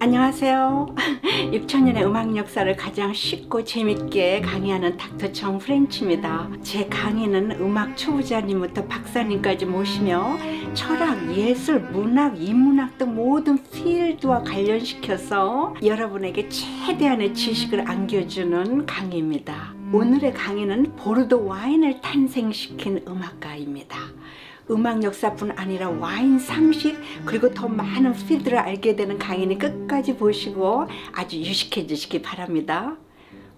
안녕하세요. 6천년의 음악 역사를 가장 쉽고 재밌게 강의하는 닥터 정 프렌치입니다. 제 강의는 음악 초보자님부터 박사님까지 모시며 철학, 예술, 문학, 인문학 등 모든 필드와 관련시켜서 여러분에게 최대한의 지식을 안겨주는 강의입니다. 오늘의 강의는 보르도 와인을 탄생시킨 음악가입니다. 음악 역사뿐 아니라 와인 상식 그리고 더 많은 필드를 알게 되는 강의는 끝까지 보시고 아주 유식해지시기 바랍니다.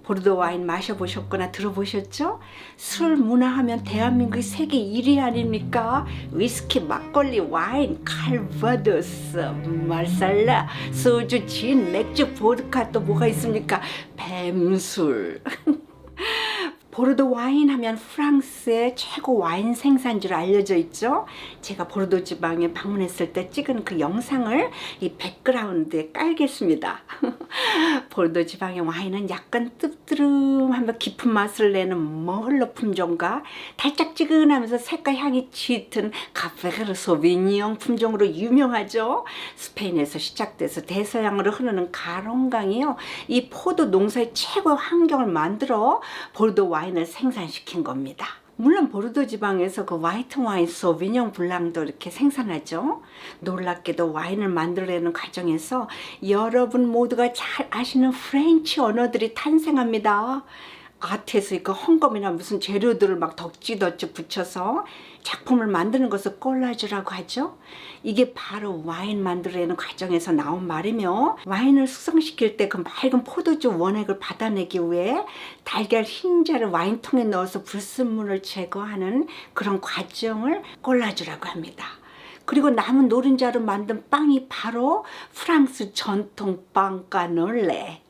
보르도 와인 마셔보셨거나 들어보셨죠? 술 문화하면 대한민국이 세계 1위 아닙니까? 위스키, 막걸리, 와인, 칼바도스, 마살라, 소주, 진, 맥주, 보드카 또 뭐가 있습니까? 뱀술. 보르도 와인 하면 프랑스의 최고 와인 생산지로 알려져 있죠. 제가 보르도 지방에 방문했을 때 찍은 그 영상을 이 백그라운드에 깔겠습니다. 보르도 지방의 와인은 약간 뜨뜻하며 깊은 맛을 내는 머흘러 품종과 달짝지근하면서 색과 향이 짙은 카페르 소비니옹 품종으로 유명하죠. 스페인에서 시작돼서 대서양으로 흐르는 가롱강이요. 이 포도 농사의 최고 환경을 만들어 보르도 와인을 생산시킨 겁니다. 물론 보르도 지방에서 그 화이트 와인, 소비뇽 블랑도 이렇게 생산하죠. 놀랍게도 와인을 만들어내는 과정에서 여러분 모두가 잘 아시는 프렌치 언어들이 탄생합니다. 아트에서 그 헝겊이나 무슨 재료들을 막 덕지덕지 붙여서 작품을 만드는 것을 콜라주라고 하죠. 이게 바로 와인 만들어내는 과정에서 나온 말이며, 와인을 숙성시킬 때 그 맑은 포도주 원액을 받아내기 위해 달걀 흰자를 와인통에 넣어서 불순물을 제거하는 그런 과정을 콜라주라고 합니다. 그리고 남은 노른자로 만든 빵이 바로 프랑스 전통 빵 까놀레.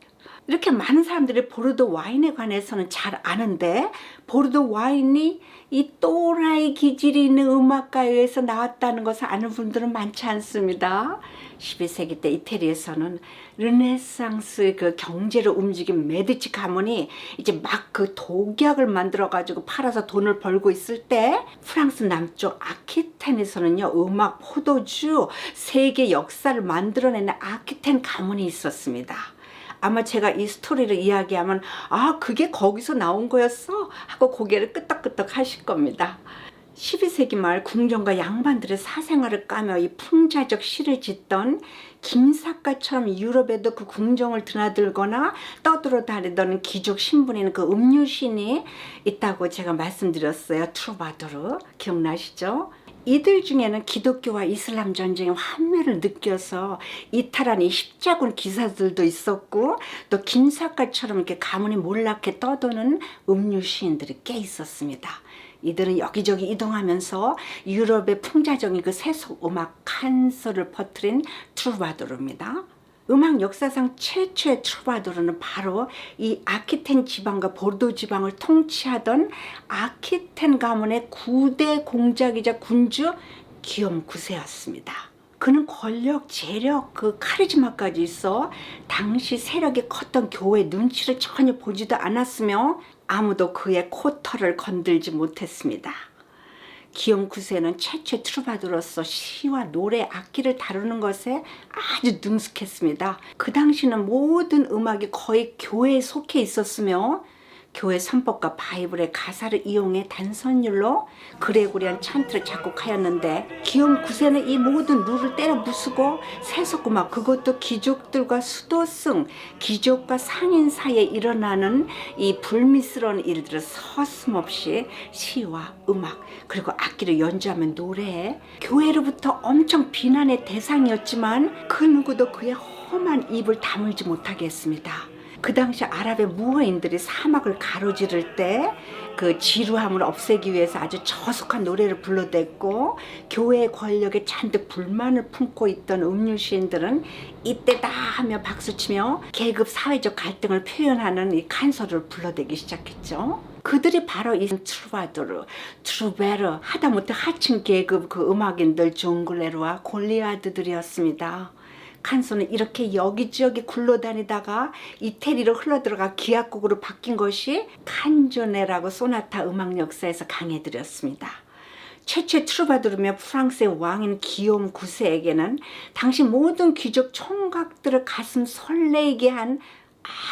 이렇게 많은 사람들이 보르도 와인에 관해서는 잘 아는데, 보르도 와인이 이 또라이 기질이 있는 음악가에서 나왔다는 것을 아는 분들은 많지 않습니다. 12세기 때 이태리에서는 르네상스 그 경제를 움직인 메디치 가문이 이제 막 그 독약을 만들어 가지고 팔아서 돈을 벌고 있을 때, 프랑스 남쪽 아키텐에서는요, 음악, 포도주, 세계 역사를 만들어내는 아키텐 가문이 있었습니다. 아마 제가 이 스토리를 이야기하면 그게 거기서 나온 거였어? 하고 고개를 끄덕끄덕 하실 겁니다. 12세기 말 궁정과 양반들의 사생활을 까며 이 풍자적 시를 짓던 김사과처럼 유럽에도 그 궁정을 드나들거나 떠들어다니던 귀족 신분인 그 음유신이 있다고 제가 말씀드렸어요. 트루바도르 기억나시죠? 이들 중에는 기독교와 이슬람 전쟁의 환멸을 느껴서 이탈한 이 십자군 기사들도 있었고, 또 김사과처럼 이렇게 가문이 몰락해 떠도는 음유 시인들이 꽤 있었습니다. 이들은 여기저기 이동하면서 유럽의 풍자적인 그 세속 음악 칸소를 퍼뜨린 트루바도르입니다. 음악 역사상 최초의 트루바도르는 바로 이 아키텐 지방과 보르도 지방을 통치하던 아키텐 가문의 9대 공작이자 군주 기욤 9세였습니다. 그는 권력, 재력, 그 카리즈마까지 있어 당시 세력이 컸던 교회 눈치를 전혀 보지도 않았으며 아무도 그의 코털을 건들지 못했습니다. 기욤 9세는 최초의 트루바도로서 시와 노래, 악기를 다루는 것에 아주 능숙했습니다. 그 당시는 모든 음악이 거의 교회에 속해 있었으며, 교회 선법과 바이블의 가사를 이용해 단선율로 그레고리안 찬트를 작곡하였는데, 기욤 9세는 이 모든 룰을 때려 부수고 세속음악, 그것도 귀족들과 수도승, 귀족과 상인 사이에 일어나는 이 불미스러운 일들을 서슴없이 시와 음악 그리고 악기를 연주하면 노래해 교회로부터 엄청 비난의 대상이었지만, 그 누구도 그의 험한 입을 다물지 못하게 했습니다. 그 당시 아랍의 무어인들이 사막을 가로지를 때 그 지루함을 없애기 위해서 아주 저속한 노래를 불러댔고, 교회의 권력에 잔뜩 불만을 품고 있던 음유 시인들은 이때다 하며 박수치며 계급 사회적 갈등을 표현하는 이 칸소를 불러대기 시작했죠. 그들이 바로 이 트루바도르, 트루베르, 하다못해 하층 계급 그 음악인들 종글레르와 골리아드들이었습니다. 칸소는 이렇게 여기저기 굴러다니다가 이태리로 흘러들어가 기악곡으로 바뀐 것이 칸조네라고 소나타 음악 역사에서 강해드렸습니다. 최초의 트루바두르며 프랑스의 왕인 기욤 9세에게는 당시 모든 귀족 총각들을 가슴 설레게 한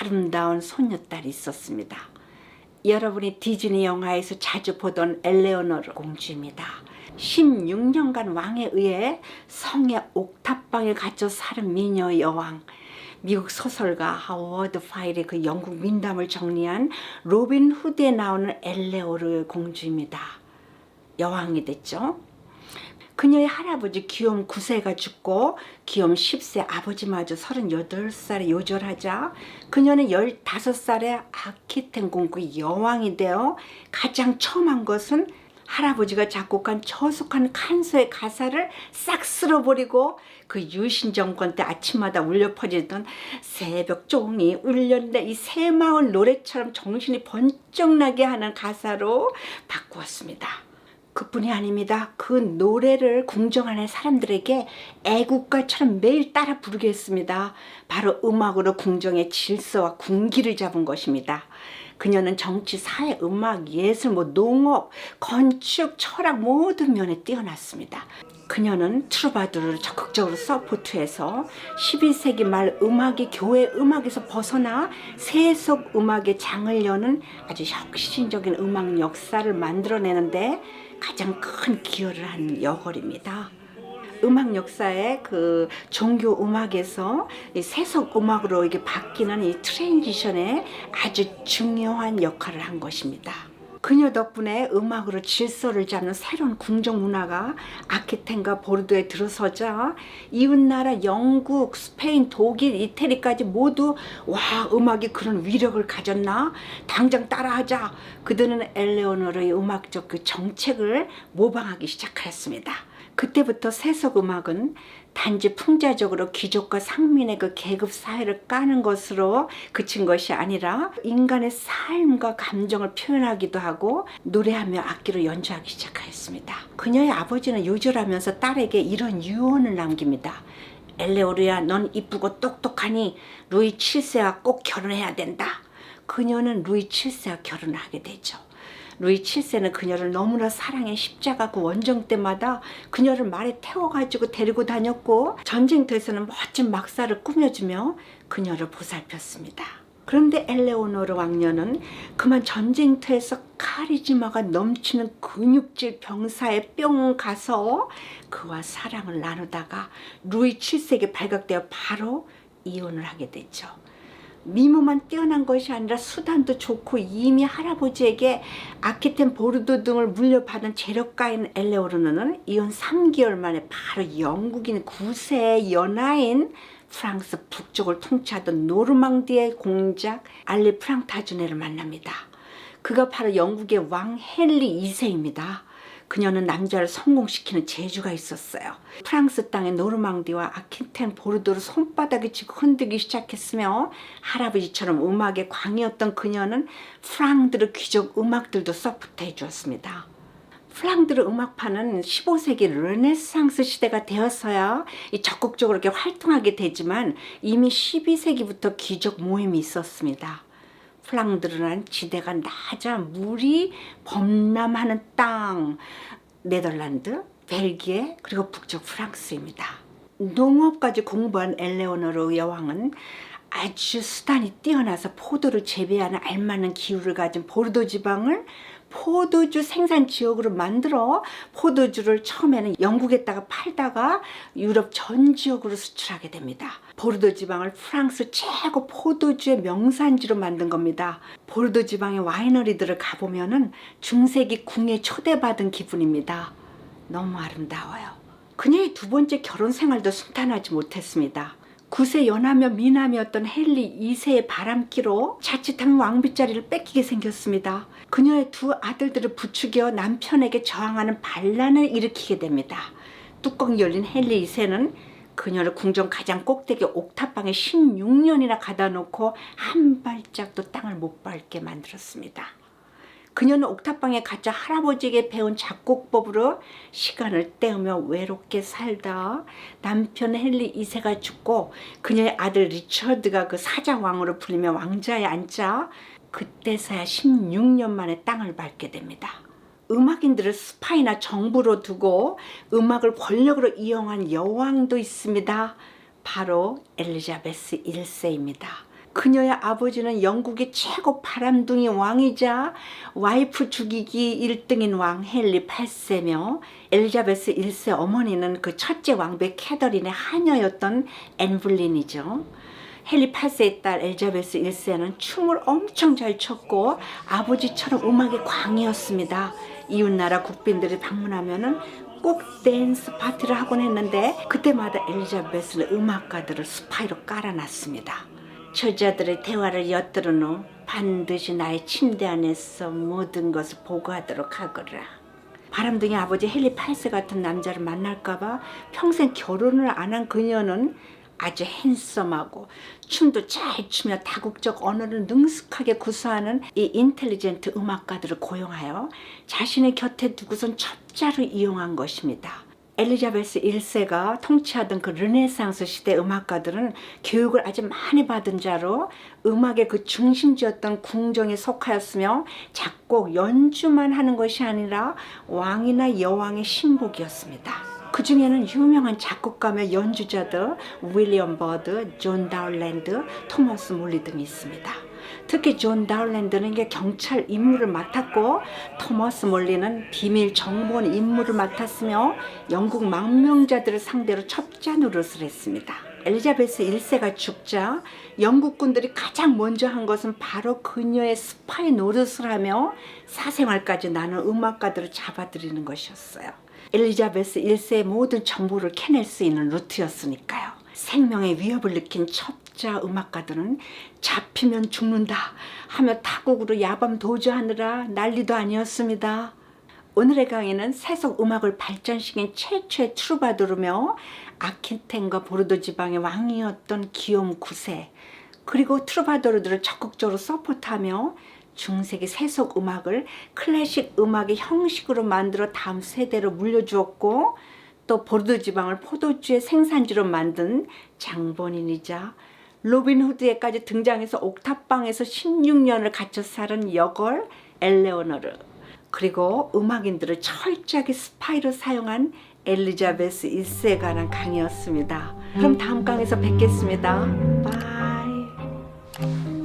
아름다운 손녀딸이 있었습니다. 여러분이 디즈니 영화에서 자주 보던 엘레오노르 공주입니다. 16년간 왕에 의해 성의 옥탑방에 갇혀 사는 미녀 여왕. 미국 소설가 하워드 파일의 그 영국 민담을 정리한 로빈 후드에 나오는 엘레오노르 공주입니다. 여왕이 됐죠. 그녀의 할아버지 기욤 9세가 죽고 기욤 10세 아버지마저 38살에 요절하자 그녀는 15살에 아키텐 공국의 여왕이 되어 가장 처음 한 것은 할아버지가 작곡한 저속한 칸소의 가사를 싹 쓸어버리고 그 유신 정권 때 아침마다 울려 퍼지던 새벽 종이 울렸네 이 새마을 노래처럼 정신이 번쩍 나게 하는 가사로 바꾸었습니다. 그뿐이 아닙니다. 그 노래를 궁정 안의 사람들에게 애국가처럼 매일 따라 부르게 했습니다. 바로 음악으로 궁정의 질서와 군기를 잡은 것입니다. 그녀는 정치, 사회, 음악, 예술, 농업, 건축, 철학 모든 면에 뛰어났습니다. 그녀는 트루바두르를 적극적으로 서포트해서 12세기 말 음악이 교회 음악에서 벗어나 세속 음악의 장을 여는 아주 혁신적인 음악 역사를 만들어내는데 가장 큰 기여를 한 여걸입니다. 음악 역사의 그 종교 음악에서 이 세속 음악으로 이게 바뀌는 이 트랜지션에 아주 중요한 역할을 한 것입니다. 그녀 덕분에 음악으로 질서를 잡는 새로운 궁정 문화가 아키텐과 보르도에 들어서자 이웃나라 영국, 스페인, 독일, 이태리까지 모두 와 음악이 그런 위력을 가졌나? 당장 따라하자. 그들은 엘레오노르의 음악적 그 정책을 모방하기 시작하였습니다. 그때부터 세속 음악은 단지 풍자적으로 귀족과 상민의 그 계급 사회를 까는 것으로 그친 것이 아니라 인간의 삶과 감정을 표현하기도 하고 노래하며 악기로 연주하기 시작하였습니다. 그녀의 아버지는 요절하면서 딸에게 이런 유언을 남깁니다. 엘레오르야, 넌 이쁘고 똑똑하니 루이 7세와 꼭 결혼해야 된다. 그녀는 루이 7세와 결혼을 하게 되죠. 루이 7세는 그녀를 너무나 사랑해 십자가 그 원정 때마다 그녀를 말에 태워가지고 데리고 다녔고 전쟁터에서는 멋진 막사를 꾸며주며 그녀를 보살폈습니다. 그런데 엘레오노르 왕녀는 그만 전쟁터에서 카리즈마가 넘치는 근육질 병사에 뿅 가서 그와 사랑을 나누다가 루이 7세에게 발각되어 바로 이혼을 하게 됐죠. 미모만 뛰어난 것이 아니라 수단도 좋고 이미 할아버지에게 아키텐 보르도 등을 물려받은 재력가인 엘레오르는 이혼 3개월 만에 바로 영국인 9세의 연하인 프랑스 북쪽을 통치하던 노르망디의 공작 알리 프랑타주네를 만납니다. 그가 바로 영국의 왕 헨리 2세입니다. 그녀는 남자를 성공시키는 재주가 있었어요. 프랑스 땅의 노르망디와 아키텐 보르도를 손바닥에 쥐고 흔들기 시작했으며 할아버지처럼 음악의 광이었던 그녀는 프랑드르 귀족 음악들도 서포트해 주었습니다. 플랑드르 음악파는 15세기 르네상스 시대가 되어서야 적극적으로 이렇게 활동하게 되지만 이미 12세기부터 귀족 모임이 있었습니다. 플랑드르란 지대가 낮아 물이 범람하는 땅, 네덜란드, 벨기에 그리고 북쪽 프랑스입니다. 농업까지 공부한 엘레오노르 여왕은 아주 수단이 뛰어나서 포도를 재배하는 알맞은 기후를 가진 보르도 지방을 포도주 생산 지역으로 만들어 포도주를 처음에는 영국에다가 팔다가 유럽 전 지역으로 수출하게 됩니다. 보르도 지방을 프랑스 최고 포도주의 명산지로 만든 겁니다. 보르도 지방의 와이너리들을 가보면은 중세기 궁에 초대받은 기분입니다. 너무 아름다워요. 그녀의 두 번째 결혼 생활도 순탄하지 못했습니다. 9세 연하며 미남이었던 헨리 2세의 바람기로 자칫하면 왕비자리를 뺏기게 생겼습니다. 그녀의 두 아들들을 부추겨 남편에게 저항하는 반란을 일으키게 됩니다. 뚜껑이 열린 헨리 2세는 그녀를 궁정 가장 꼭대기 옥탑방에 16년이나 가다 놓고 한 발짝도 땅을 못 밟게 만들었습니다. 그녀는 옥탑방에 갇혀 할아버지에게 배운 작곡법으로 시간을 때우며 외롭게 살다 남편 헨리 2세가 죽고 그녀의 아들 리처드가 그 사자왕으로 불리며 왕자에 앉자 그때서야 16년 만에 땅을 밟게 됩니다. 음악인들을 스파이나 정부로 두고 음악을 권력으로 이용한 여왕도 있습니다. 바로 엘리자베스 1세입니다. 그녀의 아버지는 영국의 최고 바람둥이 왕이자 와이프 죽이기 1등인 왕 헨리 8세며 엘리자베스 1세 어머니는 그 첫째 왕비 캐더린의 하녀였던 앤 불린이죠. 헨리 8세의 딸 엘리자베스 1세는 춤을 엄청 잘 췄고 아버지처럼 음악의 광이었습니다. 이웃나라 국빈들이 방문하면은 꼭 댄스 파티를 하곤 했는데 그때마다 엘리자베스는 음악가들을 스파이로 깔아놨습니다. 처자들의 대화를 엿들은 후 반드시 나의 침대 안에서 모든 것을 보고하도록 하거라. 바람둥이 아버지 헨리 8세 같은 남자를 만날까봐 평생 결혼을 안 한 그녀는 아주 핸섬하고 춤도 잘 추며 다국적 언어를 능숙하게 구사하는 이 인텔리전트 음악가들을 고용하여 자신의 곁에 두고선 첩자로 이용한 것입니다. 엘리자베스 1세가 통치하던 그 르네상스 시대 음악가들은 교육을 아주 많이 받은 자로 음악의 그 중심지였던 궁정에 속하였으며 작곡, 연주만 하는 것이 아니라 왕이나 여왕의 신복이었습니다. 그 중에는 유명한 작곡가며 연주자들 윌리엄 버드, 존 다울랜드, 토머스 몰리 등이 있습니다. 특히 존 다울랜드는 경찰 임무를 맡았고 토머스 몰리는 비밀 정보원 임무를 맡았으며 영국 망명자들을 상대로 첩자 노릇을 했습니다. 엘리자베스 1세가 죽자 영국군들이 가장 먼저 한 것은 바로 그녀의 스파이 노릇을 하며 사생활까지 나눈 음악가들을 잡아들이는 것이었어요. 엘리자베스 1세의 모든 정보를 캐낼 수 있는 루트였으니까요. 생명의 위협을 느낀 첩자 음악가들은 잡히면 죽는다 하며 타국으로 야밤 도주하느라 난리도 아니었습니다. 오늘의 강의는 세속 음악을 발전시킨 최초의 트루바도르며 아키텐과 보르도 지방의 왕이었던 기욤 9세 그리고 트루바도르들을 적극적으로 서포트하며 중세기 세속 음악을 클래식 음악의 형식으로 만들어 다음 세대로 물려주었고 또 보르도 지방을 포도주의 생산지로 만든 장본인이자 로빈 후드에까지 등장해서 옥탑방에서 16년을 갇혀 살은 여걸 엘레오노르 그리고 음악인들을 철저하게 스파이로 사용한 엘리자베스 1세에 관한 강의였습니다. 그럼 다음 강에서 뵙겠습니다. 바이.